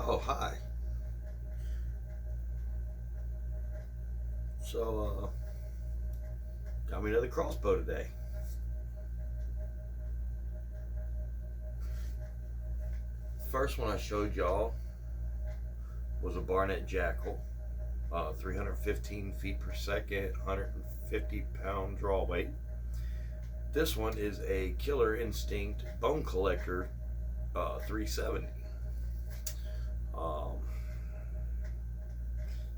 Oh, hi. So, got me another crossbow today. First one I showed y'all was a barnett jackal, 315 feet per second, 150-pound draw weight. This one is a Killer Instinct bone collector, 370. Um,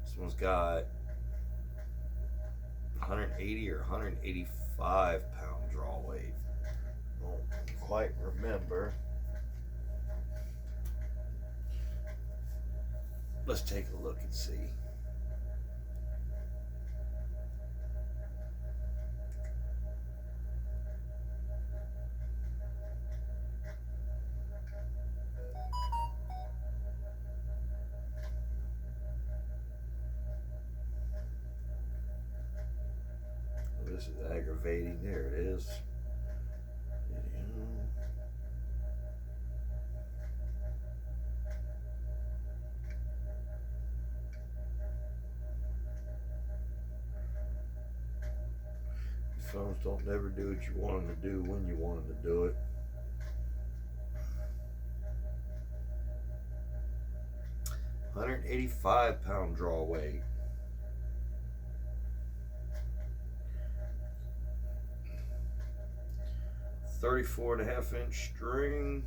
this one's got 180 or 185-pound draw weight. Don't quite remember. Let's take a look and see. This is aggravating. There it is. Phones don't never do what you want them to do when you want them to do it. £185 draw weight. .34.5-inch string.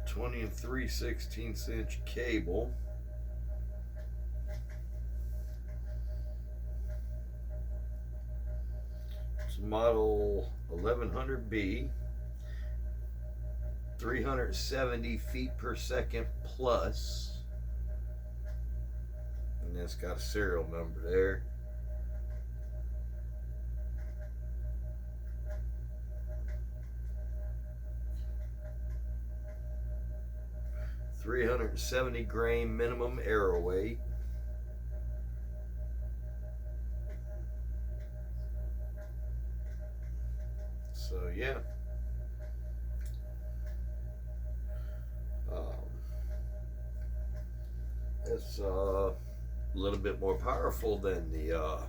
20 and 3/16-inch cable. It's model 1100B. 370 feet per second plus. And it's got a serial number there. .370 grain minimum arrow weight. So yeah. It's a little bit more powerful than the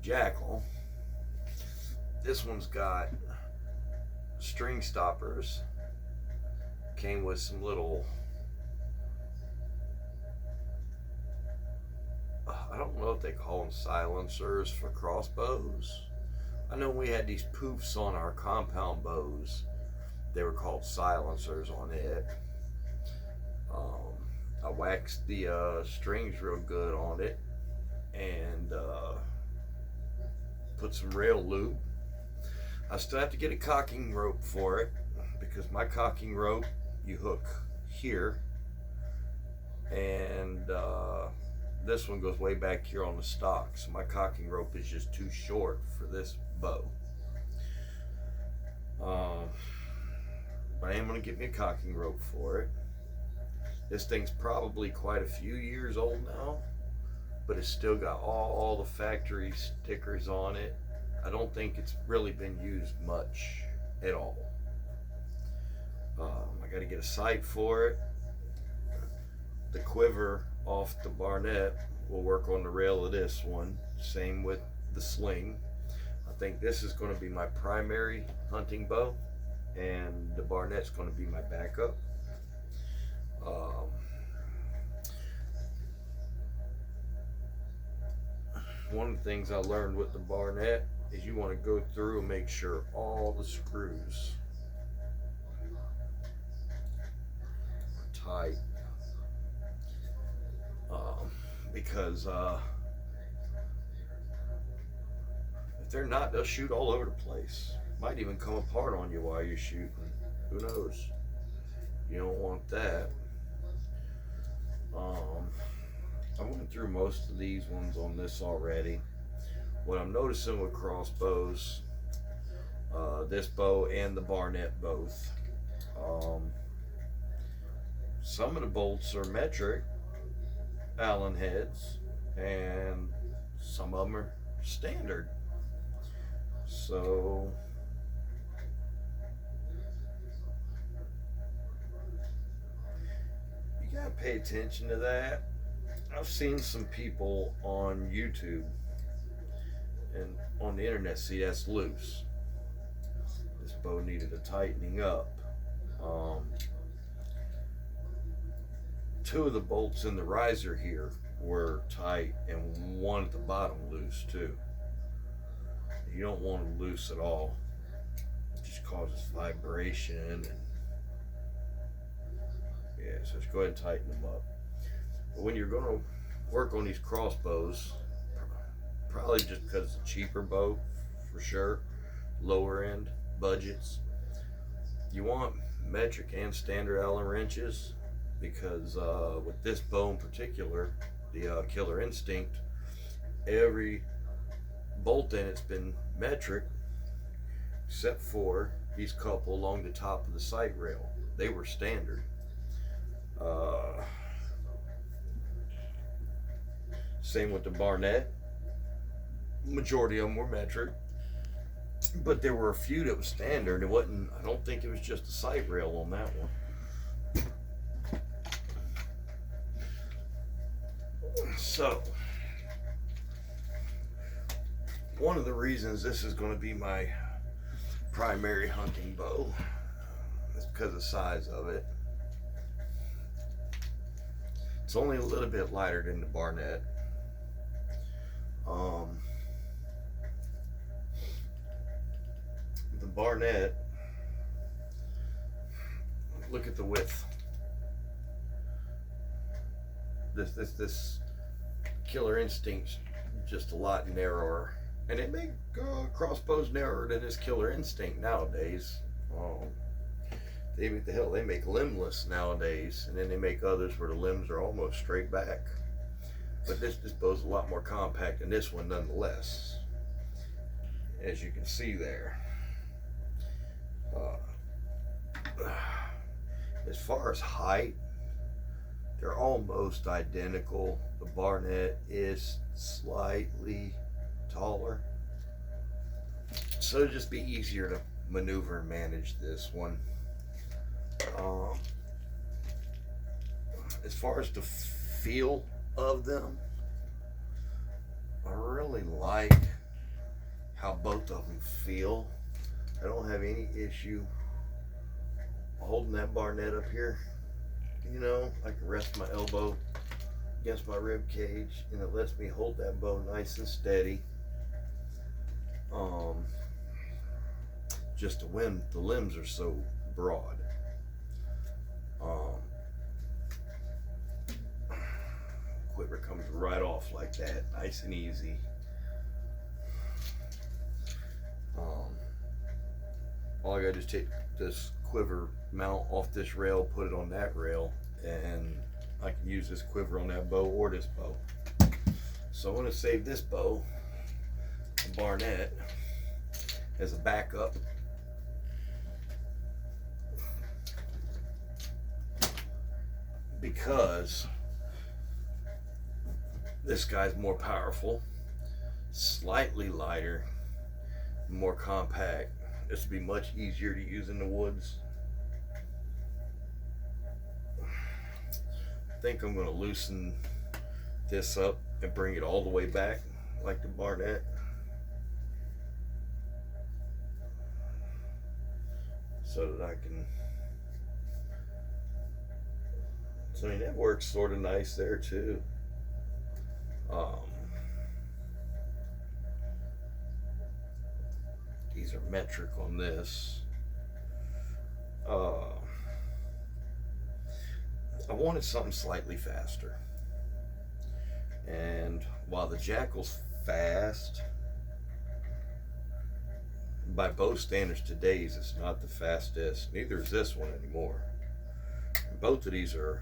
jackal. This one's got string stoppers. Came with some little, I don't know if they call them silencers for crossbows. I know we had these poofs on our compound bows. They were called silencers on it. I waxed the strings real good on it and put some rail lube. I still have to get a cocking rope for it because my cocking rope, you hook here, and this one goes way back here on the stock, so my cocking rope is just too short for this bow. But I am going to get me a cocking rope for it. This thing's probably quite a few years old now, but it's still got all the factory stickers on it. I don't think it's really been used much at all. I got to get a sight for it. The quiver off the barnett will work on the rail of this one. Same with the sling. I think this is going to be my primary hunting bow, and the barnett's going to be my backup. One of the things I learned with the barnett is you want to go through and make sure all the screws are tight, because if they're not, they'll shoot all over the place. Might even come apart on you while you're shooting. Who knows? You don't want that. I went through most of these ones on this already. What I'm noticing with crossbows, this bow and the barnett both, some of the bolts are metric Allen heads, and some of them are standard. So pay attention to that. I've seen some people on YouTube and on the internet see that's loose. This bow needed a tightening up. Two of the bolts in the riser here were tight and one at the bottom loose too. You don't want them loose at all. It just causes vibration and yeah, so just go ahead and tighten them up. But when you're going to work on these crossbows, probably just because it's a cheaper bow for sure, lower end budgets, you want metric and standard Allen wrenches, because with this bow in particular, the Killer Instinct, every bolt in it's been metric except for these couple along the top of the sight rail. They were standard. Same with the barnett. Majority of them were metric, but there were a few that was standard. It wasn't, I don't think it was just the sight rail on that one. So one of the reasons this is going to be my primary hunting bow is because of the size of it. It's only a little bit lighter than the barnett. The barnett, look at the width. This Killer Instinct's just a lot narrower, and they make crossbows narrower than this Killer Instinct nowadays. They make limbless nowadays, and then they make others where the limbs are almost straight back. But this bow's a lot more compact than this one nonetheless, as you can see there. As far as height, they're almost identical. The barnett is slightly taller, so it'll just be easier to maneuver and manage this one. As far as the feel of them, I really like how both of them feel. I don't have any issue holding that barnett up here. You know, I can rest my elbow against my rib cage, and it lets me hold that bow nice and steady. Just the limbs are so broad. Quiver comes right off like that, nice and easy. All I gotta do is take this quiver mount off this rail, put it on that rail, and I can use this quiver on that bow or this bow. So I'm gonna save this bow, the barnett, as a backup. Because this guy's more powerful, slightly lighter, more compact. This will be much easier to use in the woods. I think I'm going to loosen this up and bring it all the way back like the barnett. So that I can, so I mean, that works sort of nice there too. These are metric on this. I wanted something slightly faster, and while the jackal's fast, by bow standards today's, it's not the fastest. Neither is this one anymore. Both of these are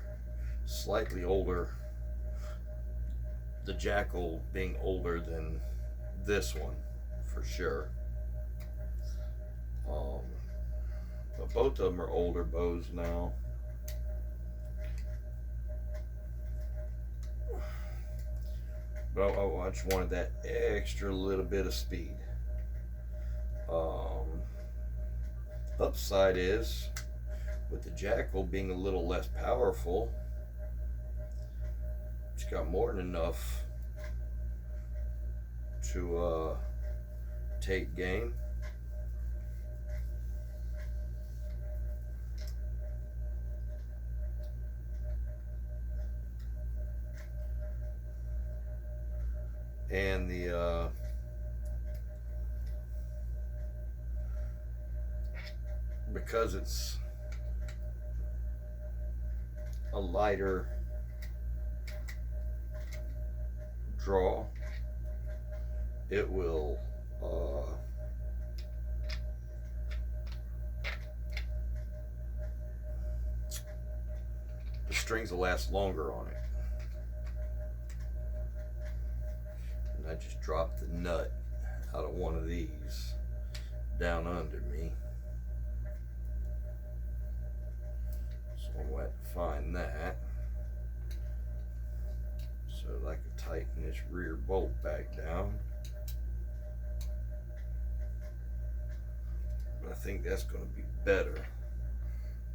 slightly older, the jackal being older than this one for sure. But both of them are older bows now. But I just wanted that extra little bit of speed. Upside is, with the jackal being a little less powerful, got more than enough to take game. And the because it's a lighter draw, it will the strings will last longer on it. And I just dropped the nut out of one of these down under me, so I'm going to have to find that so that I can tighten this rear bolt back down. But I think that's going to be better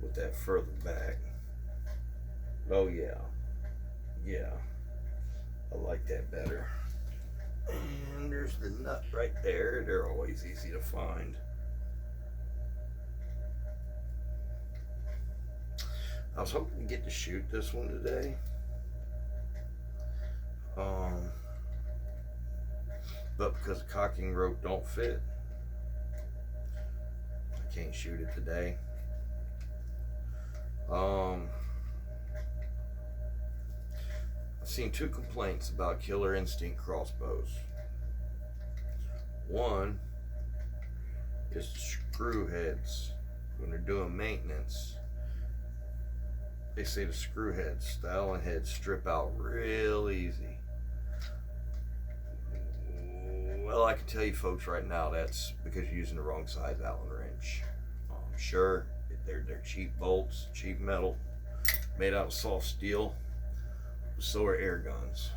with that further back. Oh yeah, I like that better. And there's the nut right there. They're always easy to find. I was hoping to get to shoot this one today. But because the cocking rope don't fit, I can't shoot it today. I've seen two complaints about Killer Instinct crossbows. One is screw heads. When they're doing maintenance, they say the screw heads, the Allen heads, strip out real easy. Well, I can tell you folks right now, that's because you're using the wrong size Allen wrench. Sure, they're cheap bolts, cheap metal, made out of soft steel. So are air guns.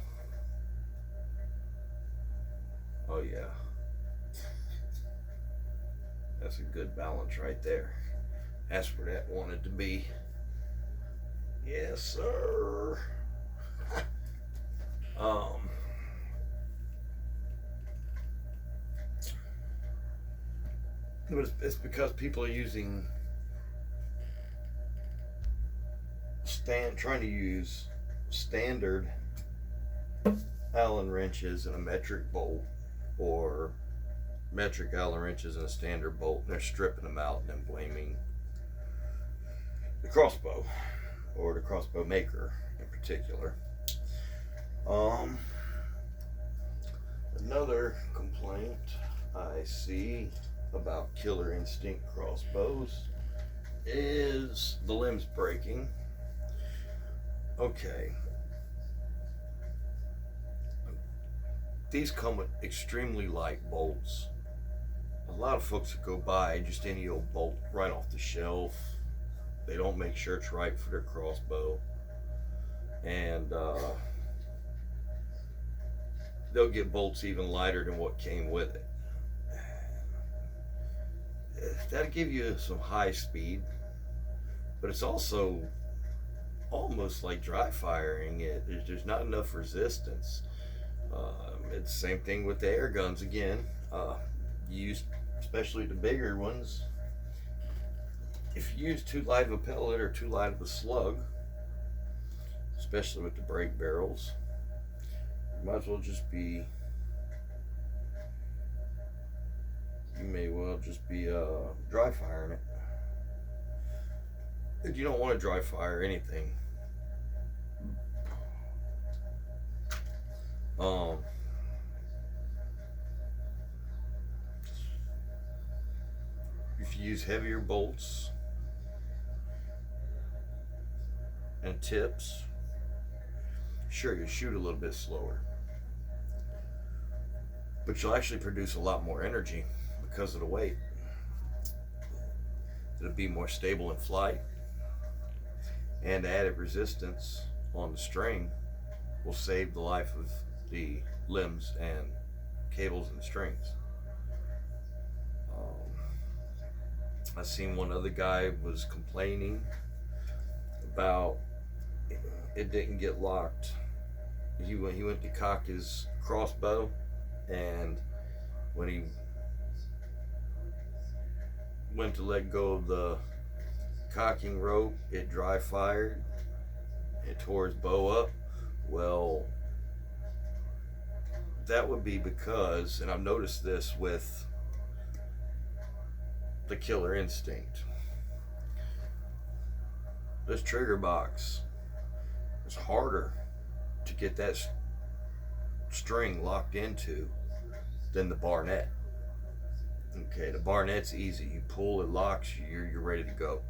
Oh yeah, that's a good balance right there. That's where that wanted to be. Yes, sir. But it's because people are using trying to use standard Allen wrenches and a metric bolt, or metric Allen wrenches and a standard bolt, and they're stripping them out and then blaming the crossbow, or the crossbow maker in particular. Another complaint I see about Killer Instinct crossbows is the limbs breaking. Okay, these come with extremely light bolts. A lot of folks that go buy just any old bolt right off the shelf. They don't make sure it's right for their crossbow, and they'll get bolts even lighter than what came with it. That'll give you some high speed, but it's also almost like dry firing it. There's not enough resistance. It's the same thing with the air guns again. You use, especially the bigger ones, if you use too light of a pellet or too light of a slug, especially with the brake barrels, you might as well just be, you may well just be dry firing it. And you don't want to dry fire anything. If you use heavier bolts and tips, sure, you shoot a little bit slower, but you'll actually produce a lot more energy because of the weight. It'll be more stable in flight, and the added resistance on the string will save the life of the limbs and cables and strings. I seen one other guy was complaining about it didn't get locked he went to cock his crossbow, and when he went to let go of the cocking rope, it dry fired. It tore his bow up. Well, that would be because, and I've noticed this with the killer instinct, this trigger box is harder to get that string locked into than the barnett. Okay, the barnett's easy. You pull, it locks, you're ready to go.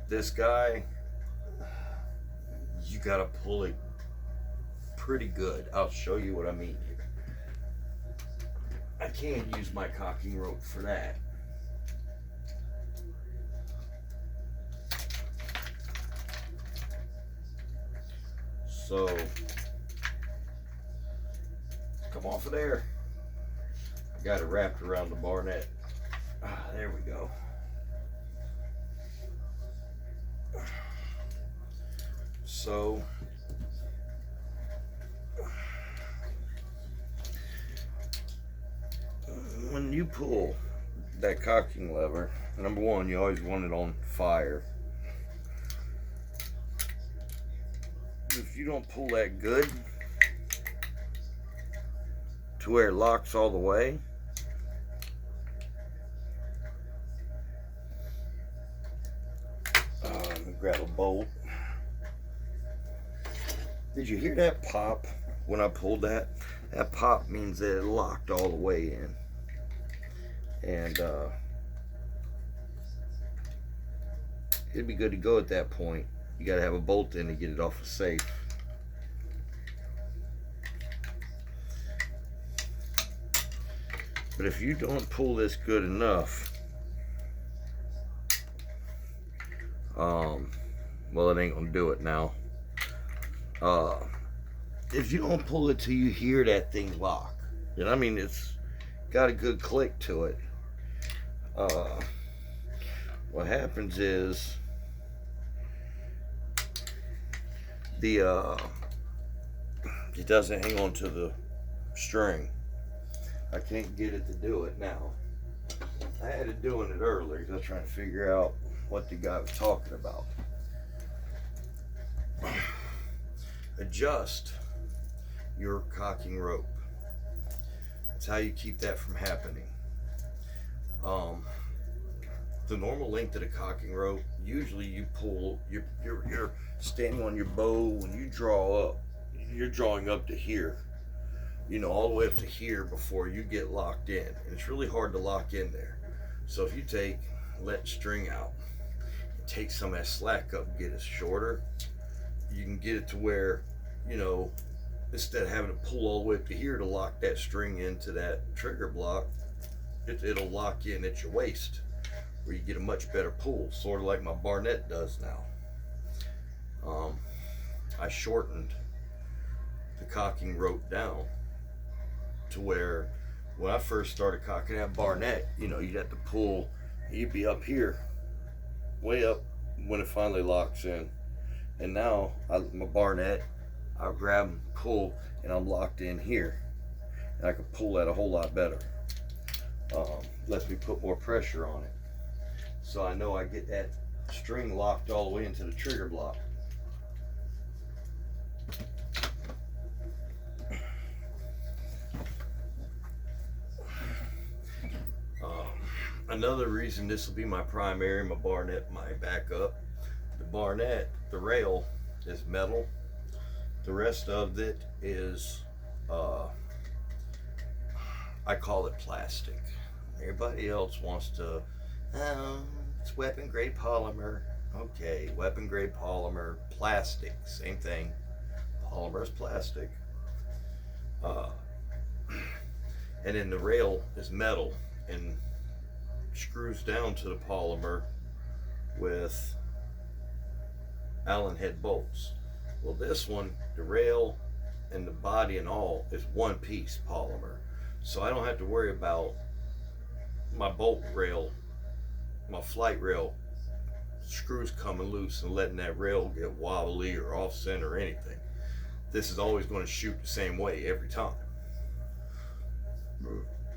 This guy, you gotta pull it pretty good. I'll show you what I mean here. I can't use my cocking rope for that. So, come off of there. I got it wrapped around the barnett. There we go. So, when you pull that cocking lever, number one, you always want it on fire. If you don't pull that good to where it locks all the way, let me grab a bolt. Did you hear that pop when I pulled that? That pop means that it locked all the way in. And it'd be good to go at that point. You gotta have a bolt in to get it off a safe. But if you don't pull this good enough, well, it ain't gonna do it now. If you don't pull it till you hear that thing lock, and I mean it's got a good click to it, what happens is it doesn't hang on to the string. I can't get it to do it now. I had it doing it earlier because I was trying to figure out what the guy was talking about. Adjust your cocking rope. That's how you keep that from happening. The normal length of the cocking rope, usually you pull, you're standing on your bow. When you draw up, you're drawing up to here, you know, all the way up to here before you get locked in. And it's really hard to lock in there. So if you let string out, take some of that slack up and get it shorter, you can get it to where, you know, instead of having to pull all the way up to here to lock that string into that trigger block, it'll lock in at your waist, where you get a much better pull, sort of like my barnett does now. I shortened the cocking rope down to where when I first started cocking that barnett, you know, you'd have to pull, you'd be up here, way up when it finally locks in. And now my barnett, I'll grab and pull, and I'm locked in here, and I can pull that a whole lot better. Lets me put more pressure on it, so I know I get that string locked all the way into the trigger block. Another reason this will be my primary, my barnett, my backup. The barnett, the rail is metal. The rest of it is, I call it plastic. Everybody else wants to, it's weapon grade polymer. Okay, weapon grade polymer, plastic, same thing. Polymer is plastic. And then the rail is metal and screws down to the polymer with Allen head bolts. Well, this one, the rail and the body and all, is one piece polymer, so I don't have to worry about my bolt rail, my flight rail screws coming loose and letting that rail get wobbly or off center or anything. this is always going to shoot the same way every time.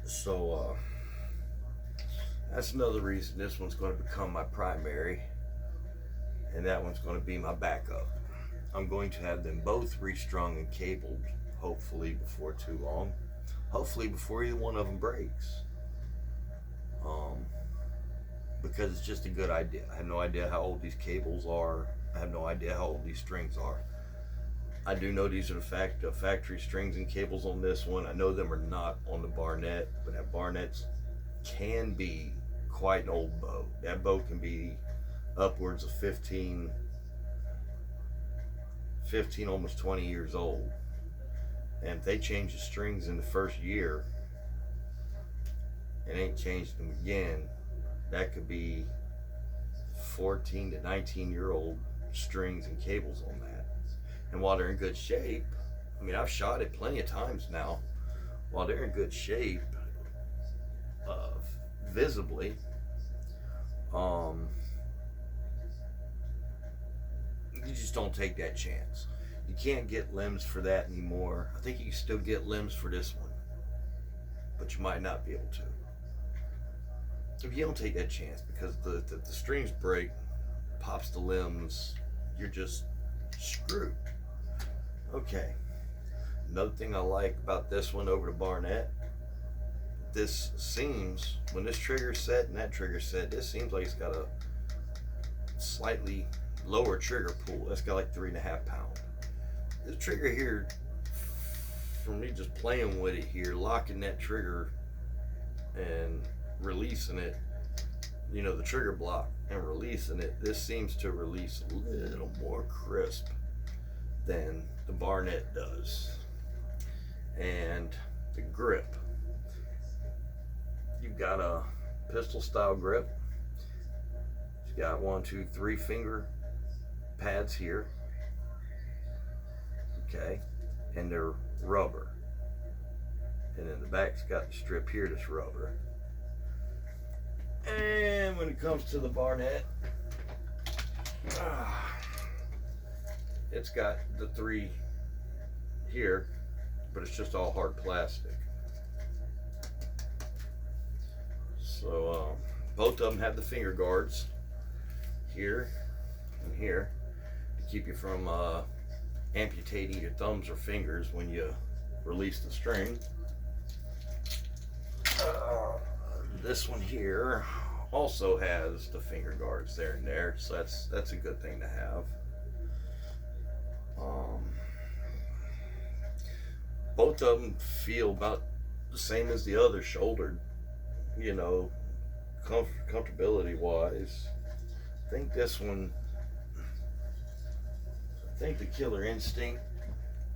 So that's another reason this one's going to become my primary, and that one's going to be my backup. I'm going to have them both restrung and cabled, hopefully before too long. Hopefully before either one of them breaks. Because it's just a good idea. I have no idea how old these cables are. I have no idea how old these strings are. I do know these are the factory strings and cables on this one. I know them are not on the barnett, but that barnett can be quite an old bow. That bow can be upwards of 15, almost 20 years old. And if they change the strings in the first year and ain't changed them again, that could be 14 to 19-year-old strings and cables on that. And while they're in good shape, I mean, I've shot it plenty of times now. While they're in good shape, visibly, you just don't take that chance. You can't get limbs for that anymore. I think you can still get limbs for this one, but you might not be able to. If you don't take that chance, because the strings break, pops the limbs, you're just screwed. Okay, another thing I like about this one over the barnett, this seems, when this trigger set and that trigger set, this seems like it's got a slightly lower trigger pull. That's got like 3.5 pounds. This trigger here, from me just playing with it here, locking that trigger and releasing it, you know, the trigger block and releasing it, this seems to release a little more crisp than the barnett does. And the grip, you've got a pistol style grip. It's got 1, 2, 3 finger pads here, okay, and they're rubber, and then the back's got the strip here that's rubber. And when it comes to the barnett, it's got the 3 here, but it's just all hard plastic. So both of them have the finger guards here and here to keep you from amputating your thumbs or fingers when you release the string. This one here also has the finger guards there and there, so that's a good thing to have. Both of them feel about the same as the other, shouldered, you know, comfortability wise. I think this one, I think the Killer Instinct,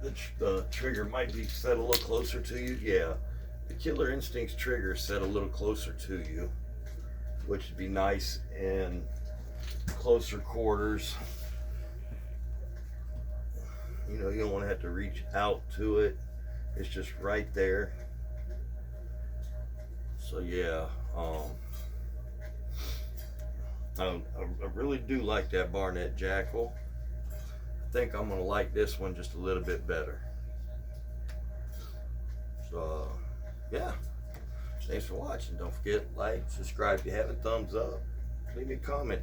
the trigger might be set a little closer to you. Yeah, the Killer Instinct's trigger set a little closer to you, which would be nice in closer quarters. You know, you don't want to have to reach out to it. It's just right there. So yeah, I really do like that barnett jackal. I think I'm gonna like this one just a little bit better. So yeah, thanks for watching. Don't forget, like, subscribe if you haven't, thumbs up, leave me a comment.